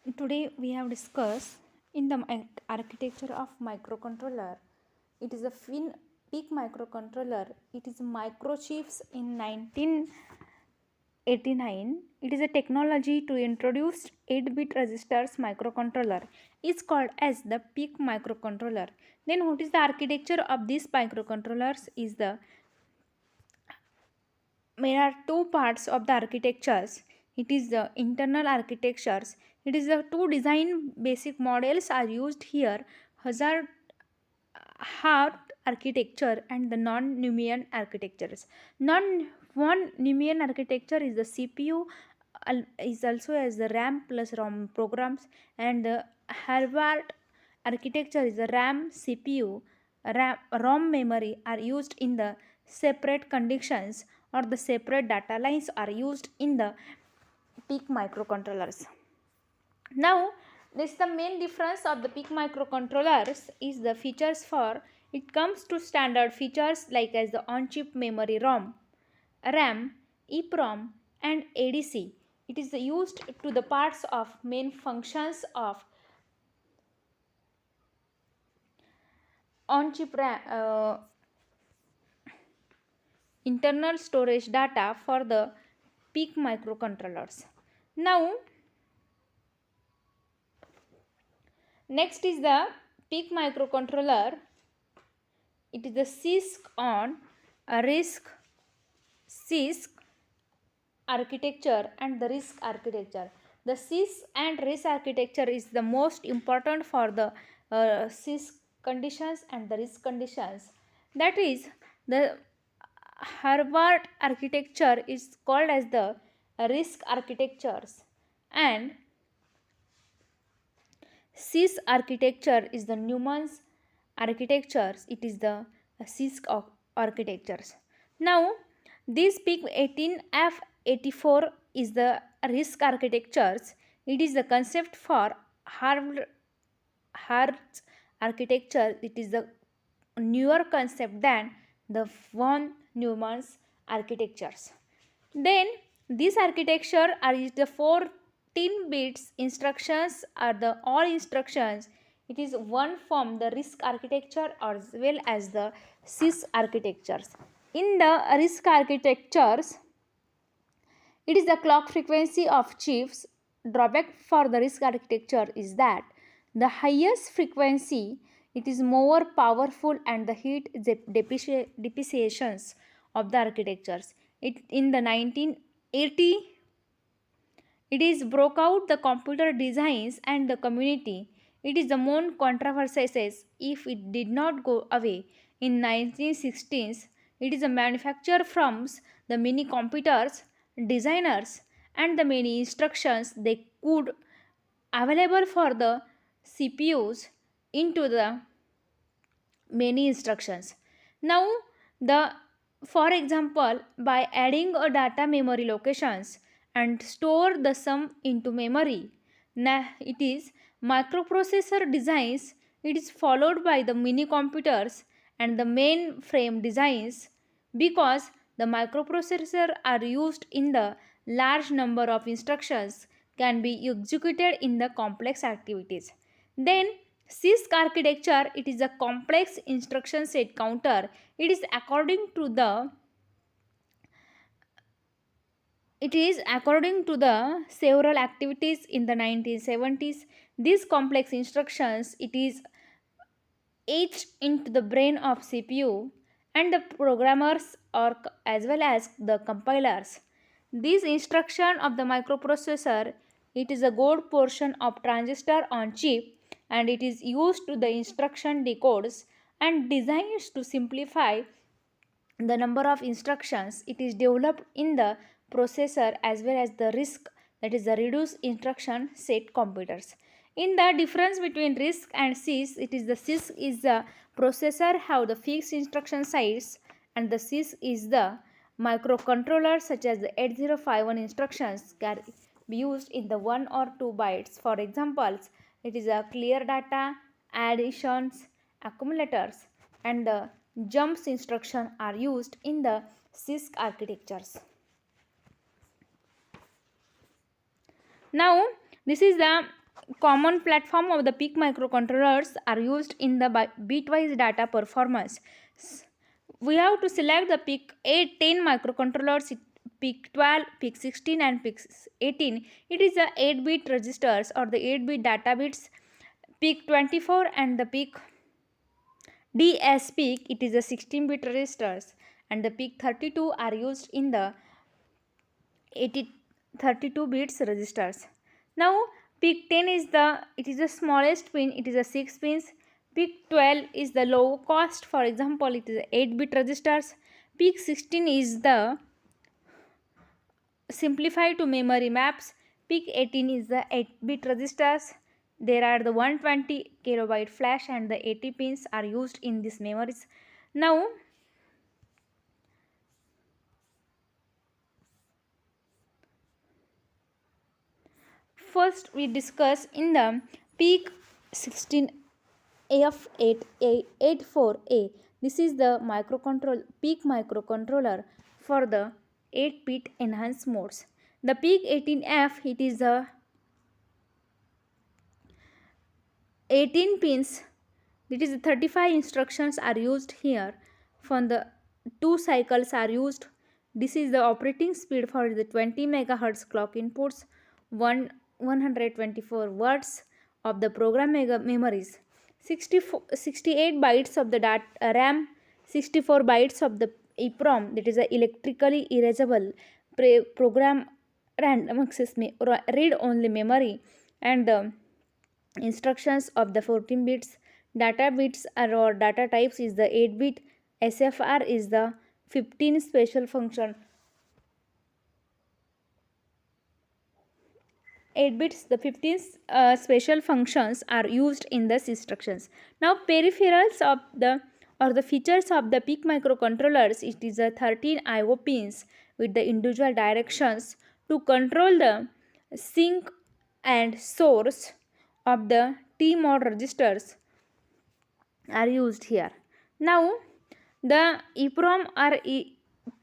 Today we have discussed in the architecture of microcontroller. It is a peak microcontroller. It is microchips in 1989. It is a technology to introduce 8-bit registers microcontroller. It's called as the peak microcontroller. Then what is the architecture of these microcontrollers is the there are two parts of the architectures. It is the internal architectures. It is the two design basic models are used here. Hazard hard architecture and the non-Neumann architectures. Non-Neumann architecture is the CPU, is also as the RAM plus ROM programs, and the Harvard architecture is the RAM, CPU, ROM memory are used in the separate conditions, or the separate data lines are used in the peak microcontrollers. Now, this is the main difference of the peak microcontrollers is the features for it comes to standard features like as the on-chip memory ROM, RAM, EEPROM and ADC. It is used to the parts of main functions of on-chip internal storage data for the peak microcontrollers. Now, next is the peak microcontroller. It is the CISC on a CISC architecture and the RISC architecture. The CISC and RISC architecture is the most important for the CISC conditions and the RISC conditions. That is, the Harvard architecture is called as the RISC architectures, and CISC architecture is the Newman's architectures. It is the CISC architectures. Now, this PIC 18F84 is the RISC architectures. It is the concept for Harvard's architecture. It is the newer concept than the von Neumann's architectures. Then this architecture are the 14 bits instructions are the all instructions. It is one from the RISC architecture as well as the CISC architectures. In the RISC architectures, it is the clock frequency of chips. Drawback for the RISC architecture is that the highest frequency it is more powerful and the heat depreciations of the architectures. It in the 1980 it is broke out the computer designs and the community. It is the more controversies if it did not go away in 1916s. It is a manufacturer from the mini computers, designers, and the many instructions they could available for the CPUs into the many instructions. Now, the for example, by adding a data memory locations and store the sum into memory, it is microprocessor designs. It is followed by the mini computers and the mainframe designs because the microprocessor are used in the large number of instructions can be executed in the complex activities. Then CISC architecture, it is a complex instruction set counter. It is according to the several activities in the 1970s. These complex instructions it is etched into the brain of CPU and the programmers or as well as the compilers. This instruction of the microprocessor it is a gold portion of transistor on chip, and it is used to the instruction decodes and designs to simplify the number of instructions. It is developed in the processor as well as the RISC, that is the reduced instruction set computers. In the difference between RISC and CISC, it is the CISC is the processor have the fixed instruction size, and the CISC is the microcontroller such as the 8051 instructions can be used in the 1 or 2 bytes. For examples, it is a clear data, additions, accumulators, and the jumps instruction are used in the CISC architectures. Now, this is the common platform of the PIC microcontrollers are used in the bitwise data performance. We have to select the PIC 8, 10 microcontrollers, PIC 12, PIC 16 and PIC 18. It is the 8-bit registers or the 8-bit data bits. PIC 24 and the PIC DS PIC, it is the 16-bit registers, and the PIC 32 are used in the 32 bits registers. Now PIC 10 is the smallest pin, it is a 6 pins. PIC 12 is the low cost, for example it is 8-bit registers. PIC 16 is the simplified to memory maps. PIC 18 is the 8-bit registers. There are the 120 kilobyte flash and the 80 pins are used in these memories. Now first we discuss in the PIC 16F884A. This is the PIC microcontroller for the 8-bit enhanced modes. The PIC 18F, it is the 18 pins. It is 35 instructions are used here. For the 2 cycles are used. This is the operating speed for the 20 MHz clock inputs, 124 words of the program memories, 68 bytes of the RAM, 64 bytes of the EEPROM, that is a electrically erasable program random access read only memory, and the instructions of the 14 bits. Data bits or data types is the 8-bit. SFR is the 15 special function. 8 bits, the 15 special functions are used in this instructions. Now peripherals of the features of the PIC microcontrollers, it is a 13 IO pins with the individual directions to control the sink and source of the T-mode registers are used here. Now the EEPROM or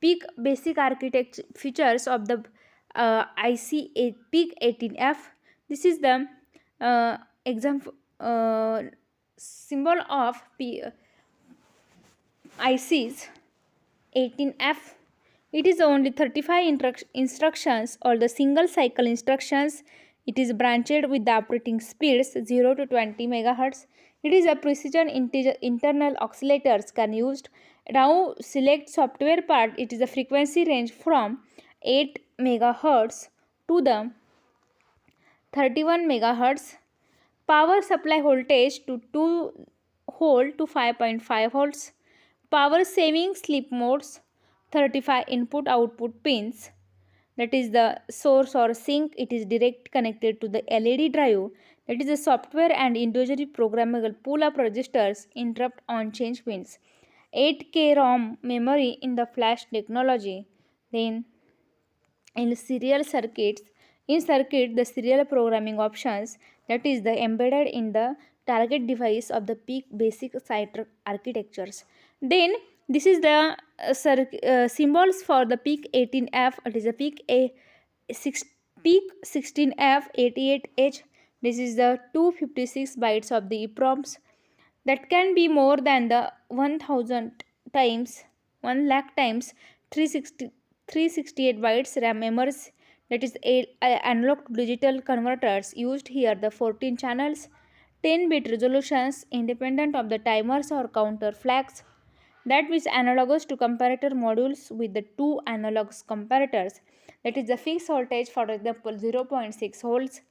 PIC basic architecture features of the IC PIC 18F. This is the example symbol of ICs 18F. It is only 35 instructions or the single cycle instructions. It is branched with the operating speeds 0 to 20 MHz. It is a precision internal oscillators can used. Now select software part. It is a frequency range from 8 MHz to the 31 MHz. Power supply voltage to 2 volt to 5.5 volts. Power saving sleep modes, 35 input output pins, that is the source or sink. It is direct connected to the LED drive, that is the software and individually programmable pull up registers, interrupt on change pins. 8K ROM memory in the flash technology. Then in serial circuits, the serial programming options, that is the embedded in the target device of the PIC basic site architectures. Then this is the symbols for the PIC 18F. It is a PIC 16F88H. This is the 256 bytes of the EEPROMs that can be more than the 1000 times 1 lakh times 368 bytes RAM memories, that is analog to digital converters used here. The 14 channels, 10-bit resolutions independent of the timers or counter flags, that is analogous to comparator modules with the 2 analogous comparators, that is the fixed voltage, for example 0.6 volts.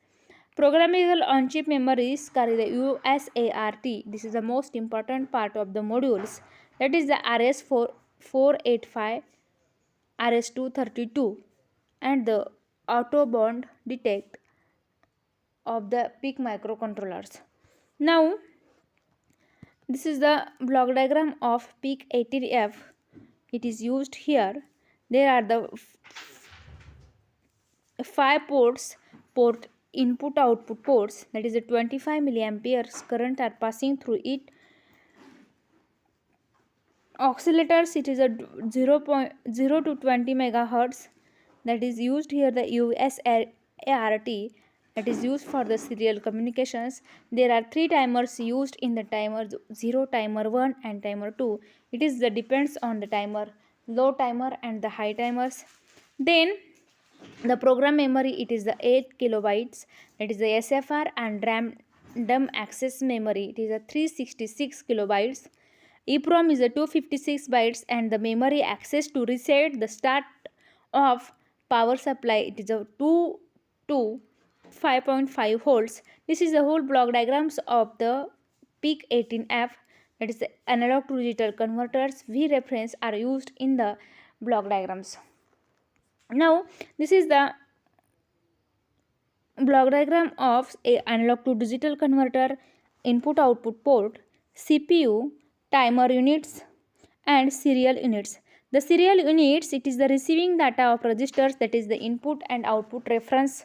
Programmable on-chip memories carry the USART. This is the most important part of the modules, that is the RS485, RS232, and the auto bond detect of the PIC microcontrollers. Now this is the block diagram of PIC 18F. It is used here. There are the 5 ports, port input output ports, that is a 25 milliamperes current are passing through it. Oscillators, it is a 0 to 20 megahertz, that is used here the USART, that is used for the serial communications. There are three timers used in the timer 0, timer 1 and timer 2. It is the depends on the timer, low timer and the high timers. Then the program memory, it is the 8 kilobytes, that is the SFR, and random access memory, it is a 366 kilobytes. EEPROM is a 256 bytes, and the memory access to reset the start of power supply, it is a 2 to 5.5 volts. This is the whole block diagrams of the PIC18F, that is the analog to digital converters. V reference are used in the block diagrams. Now this is the block diagram of a analog to digital converter, input output port, CPU, timer units and serial units. The serial units, it is the receiving data of registers, that is the input and output reference.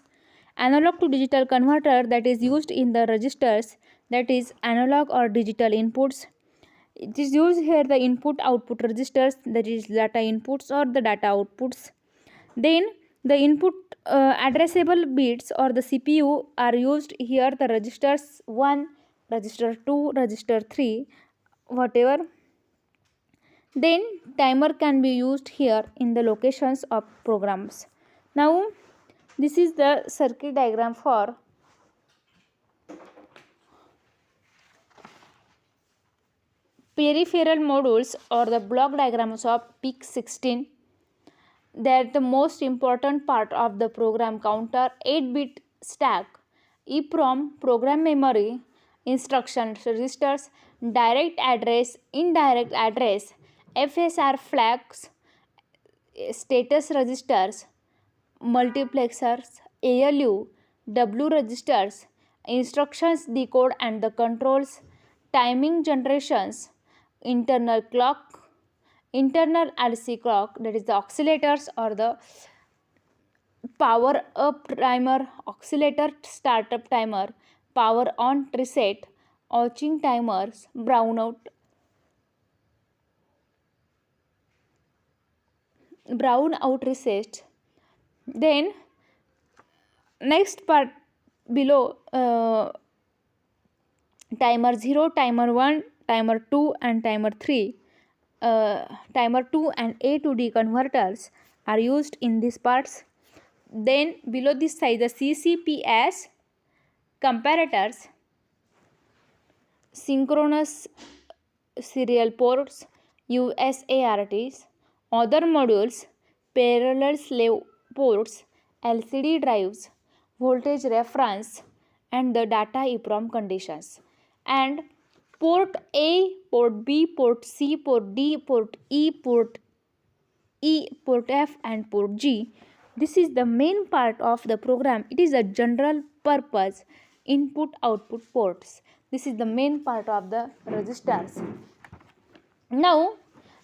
Analog to digital converter, that is used in the registers, that is analog or digital inputs. It is used here the input output registers, that is data inputs or the data outputs. Then the input addressable bits or the CPU are used here, the registers 1, register 2, register 3, whatever. Then timer can be used here in the locations of programs. Now this is the circuit diagram for peripheral modules or the block diagrams of PIC16. They are the most important part of the program counter, 8-bit stack, EEPROM, program memory, instruction registers, direct address, indirect address, FSR flags, status registers, multiplexers, ALU, W registers, instructions decode and the controls, timing generations, internal clock, internal LC clock, that is the oscillators or the power up timer, oscillator startup timer, power on reset, watching timers, brownout reset. Then next part below, timer 0, timer 1, timer 2 and timer 3, timer 2 and A to D converters are used in these parts. Then below this side the CCPS comparators, synchronous serial ports, USARTs, other modules, parallel slave ports, LCD drives, voltage reference and the data EEPROM conditions. And port A, port B, port C, port D, port E, port F and port G. This is the main part of the program. It is a general purpose input output ports. This is the main part of the registers. Now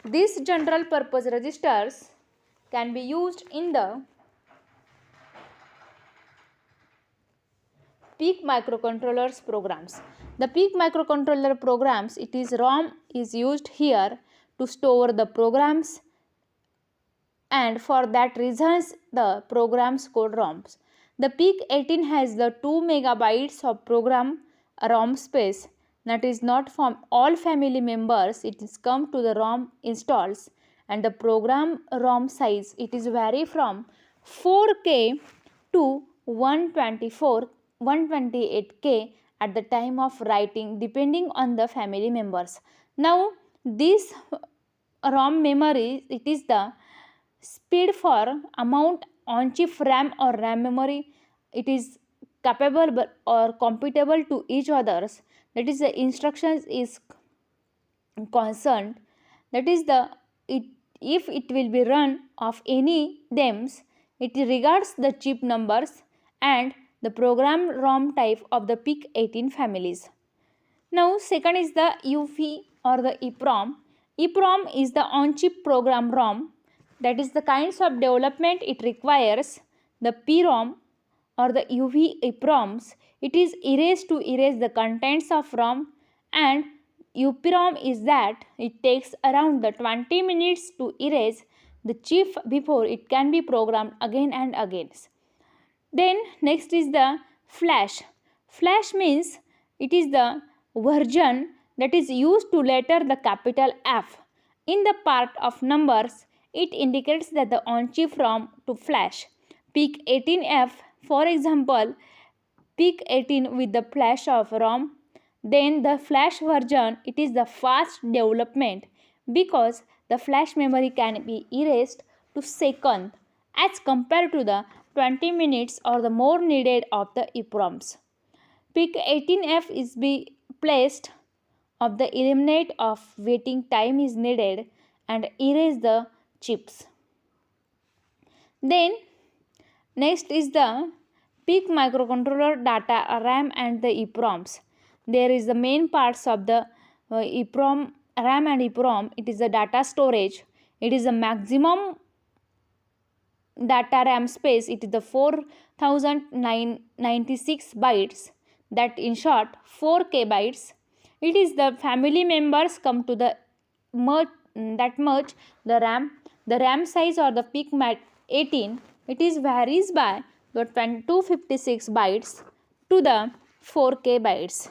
these general purpose registers can be used in the PIC microcontrollers programs. The PIC microcontroller programs, it is ROM is used here to store the programs, and for that reasons the programs code ROMs. The PIC18 has the 2 megabytes of program ROM space, that is not from all family members, it is come to the ROM installs, and the program ROM size, it is vary from 4K to 128K at the time of writing depending on the family members. Now this ROM memory, it is the speed for amount on chip RAM or RAM memory, it is capable or compatible to each others, that is the instructions is concerned, that is the if it will be run of any thems, it regards the chip numbers and the program ROM type of the PIC18 families. Now second is the UV or the EEPROM. EEPROM is the on-chip program ROM, that is the kinds of development it requires. The PROM or the UV EEPROMs, it is erased to erase the contents of ROM, and EEPROM is that it takes around the 20 minutes to erase the chip before it can be programmed again and again. Then next is the Flash. Flash means it is the version that is used to letter the capital F. In the part of numbers, it indicates that the on-chip ROM to flash. PIC 18F, for example, PIC 18 with the flash of ROM. Then the flash version, it is the fast development because the flash memory can be erased to second as compared to the 20 minutes or the more needed of the EPROMs. PIC 18F is be placed of the eliminate of waiting time is needed and erase the chips. Then next is the PIC microcontroller data RAM and the EPROMs. There is the main parts of the EPROM RAM and EPROM. It is the data storage. It is the maximum data RAM space. It is the 4096 bytes, that in short 4K bytes. It is the family members come to the merge the RAM. The RAM size or the PIC mat 18, it is varies by the 256 bytes to the 4K bytes,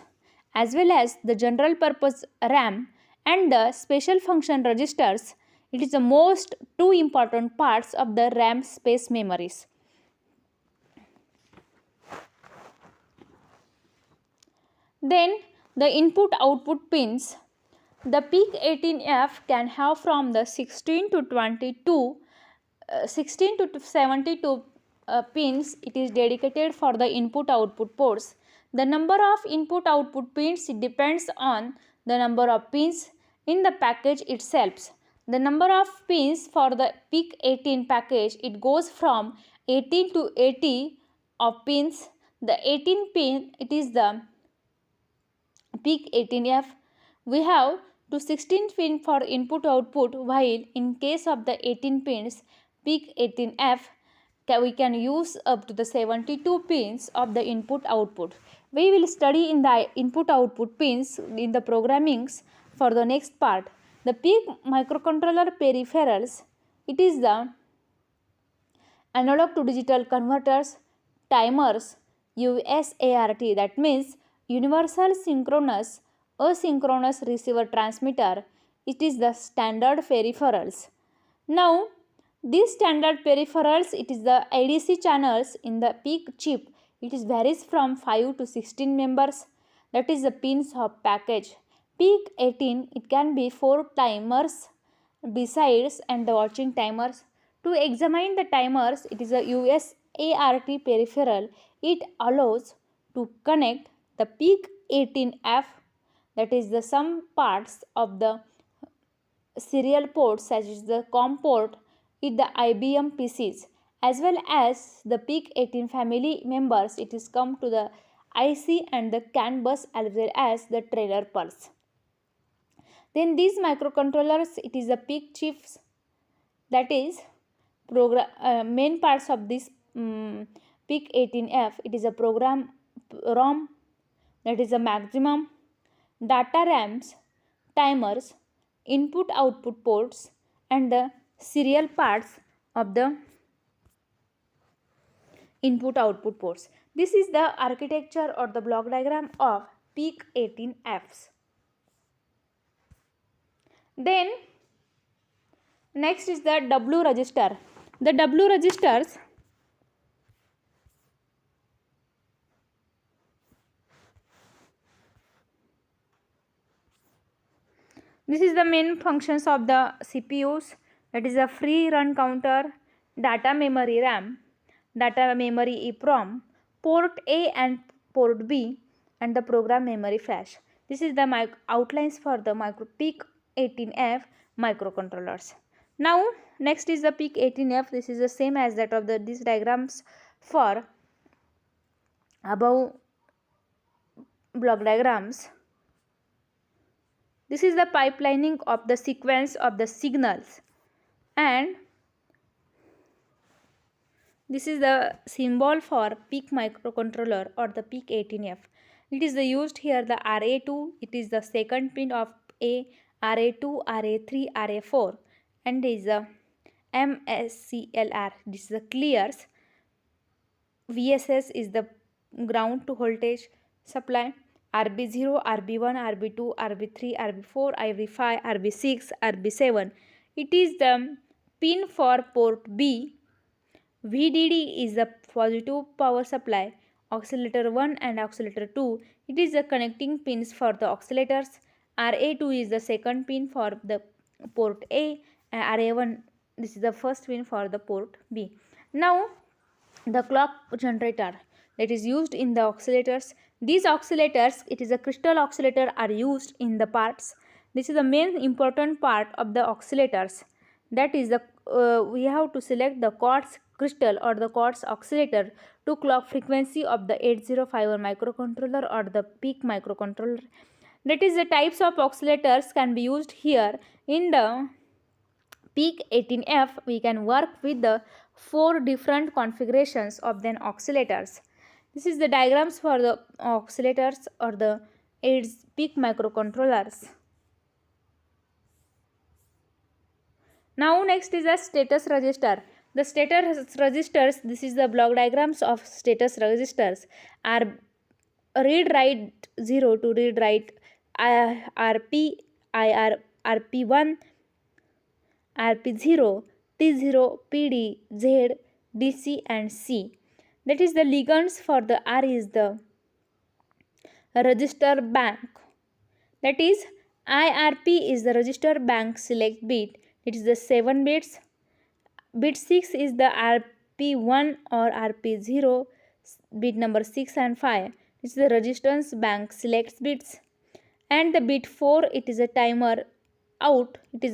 as well as the general purpose RAM and the special function registers. It is the most two important parts of the RAM space memories. Then the input output pins. The PIC 18F can have from the 16 to 72 pins. It is dedicated for the input output ports. The number of input output pins depends on the number of pins in the package itself. The number of pins for the PIC 18 package, it goes from 18 to 80 of pins. The 18 pin, it is the PIC 18F. We have to 16 pin for input output, while in case of the 18 pins PIC 18F, we can use up to the 72 pins of the input output. We will study in the input output pins in the programmings for the next part. The PIC microcontroller peripherals, it is the analog to digital converters, timers, USART, that means universal synchronous asynchronous receiver transmitter. It is the standard peripherals. Now these standard peripherals, it is the ADC channels in the PIC chip. It is varies from 5 to 16 members, that is the pins of package. PIC 18, it can be 4 timers besides and the watching timers. To examine the timers, it is a USART peripheral. It allows to connect the PIC 18F, that is the some parts of the serial ports such as the COM port in the IBM PCs, as well as the PIC 18 family members. It is come to the IC and the CAN bus as well as the trailer pulse. Then these microcontrollers, it is the PIC chips, that is main parts of this PIC 18F. It is a program ROM, that is a maximum, data RAMs, timers, input output ports, and the serial parts of the input output ports. This is the architecture or the block diagram of PIC 18Fs. Then next is the W register. The W registers, this is the main functions of the CPUs, that is a free run counter, data memory RAM, data memory EPROM, port A and port B, and the program memory flash. This is the outlines for the PIC 18F microcontrollers. Now next is the PIC 18F. This is the same as that of these diagrams for above block diagrams. This is the pipelining of the sequence of the signals, and this is the symbol for PIC microcontroller or the PIC 18F. It is used here the RA2. It is the second pin of A, RA2, RA3, RA4, and is the MSCLR. This is the clears. VSS is the ground to voltage supply, RB0, RB1, RB2, RB3, RB4, RB5, RB6, RB7. It is the pin for port B. VDD is the positive power supply. Oscillator 1 and oscillator 2, it is the connecting pins for the oscillators. RA2 is the second pin for the port A, and RA1, this is the first pin for the port B. Now the clock generator that is used in the oscillators. These oscillators, it is a crystal oscillator, are used in the parts. This is the main important part of the oscillators. That is the we have to select the quartz crystal or the quartz oscillator to clock frequency of the 8051 microcontroller or the PIC microcontroller. That is the types of oscillators can be used here. In the PIC 18F, we can work with the 4 different configurations of the oscillators. This is the diagrams for the oscillators or the PIC microcontrollers. Now next is a status register. The status registers, this is the block diagrams of status registers, are read write 0 to read write RP, RP1, RP0, T0, PD, Z, DC and C. That is the ligands for the R is the register bank. That is IRP is the register bank select bit. It is the 7 bits. Bit 6 is the RP1 or RP0, bit number 6 and 5. It is the resistance bank selects bits. And the bit 4, it is a timer out. It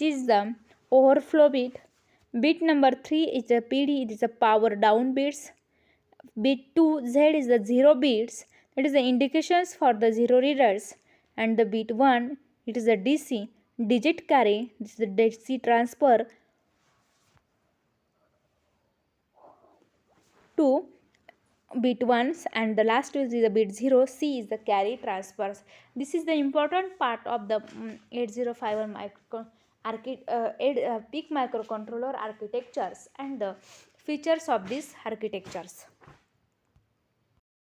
is the overflow bit. Bit number 3 is the PD, it is a power down bits. Bit 2, Z is the 0 bits. That is the indications for the 0 readers. And the bit 1, it is a DC, digit carry. This is the DC transfer to bit 1s, and the last is the bit 0. C is the carry transfers. This is the important part of the 8051 PIC microcontroller architectures and the features of these architectures.